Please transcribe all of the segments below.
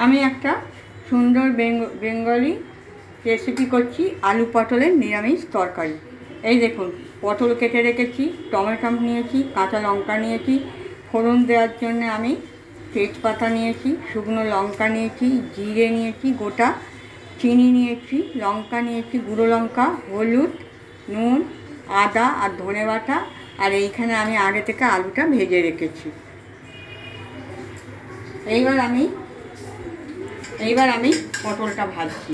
আমি একটা সুন্দর বেঙ্গলি রেসিপি করছি, আলু পটলের নিরামিষ তরকারি। এই দেখুন, পটল কেটে রেখেছি, টমেটো নিয়েছি, কাঁচা লঙ্কা নিয়েছি, ফোড়ন দেওয়ার জন্য আমি তেজপাতা নিয়েছি, শুকনো লঙ্কা নিয়েছি, জিরে নিয়েছি গোটা, চিনি নিয়েছি, লঙ্কা নিয়েছি, গুঁড়ো লঙ্কা, হলুদ, নুন, আদা আর ধনে বাটা। আর এইখানে আমি আগে থেকে আলুটা ভেজে রেখেছি। এইবার আমি পটলটা ভাজছি।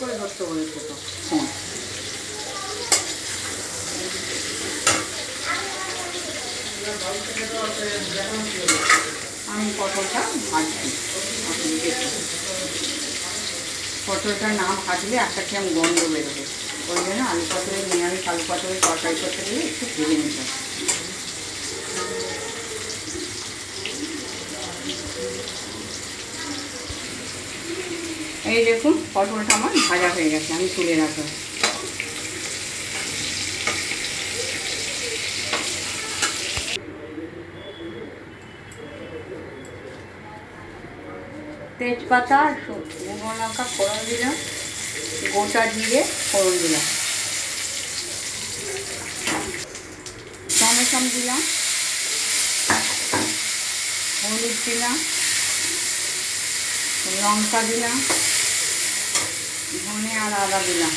করে ধরতে বলেছে তো আমি পটলটা ভাজছি। পটলটা না ভাজলে একটা কেমন গন্ধ বেরোবে, ওই জন্য আলু পটলের নিরামিষ আলু পটলের তরকারি করতে গেলে একটু ভেজে নিতে হবে। এই দেখুন, পটলটা আমার ভাজা হয়ে গেছে, আমি তুলে রাখলাম। তেজপাতা, শুকনো লঙ্কা ফোড়ন দিলাম, গোটা জিরে ফোড়ন দিলাম, টমেটো দিলাম, হলুদ দিলাম, লঙ্কা দিলাম, ধনে আর আদা দিলাম।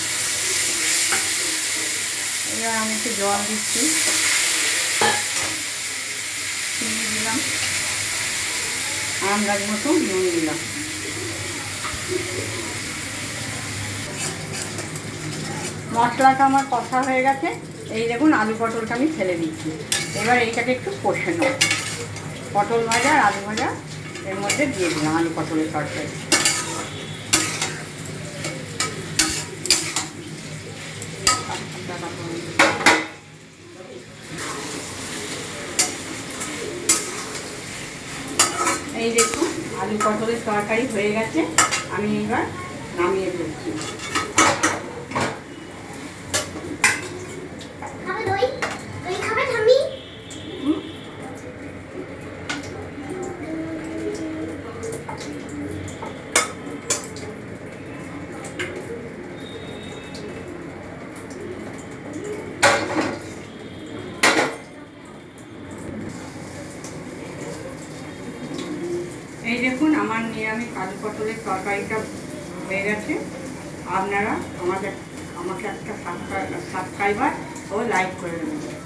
এবার আমি একটু জল দিচ্ছি, চিনি দিলাম, আন্দাজ মতো নুন দিলাম। মশলাটা আমার কষা হয়ে গেছে। এই দেখুন, আলু পটলটা আমি ফেলে দিচ্ছি। এবার এইটাকে একটু কষে নেব। পটল ভাজা আর আলু ভাজা এর মধ্যে দিয়ে দিলাম, আলু পটলের তরকারি। এই দেখুন, আলু পটলের তরকারি হয়ে গেছে, আমি এবার নামিয়ে ফেলছি। এই দেখুন, আমার নিরামিষ আলু পটলের তরকারিটা হয়ে গেছে। আপনারা আমাকে একটা সাবস্ক্রাইবার ও লাইক করে দেবেন।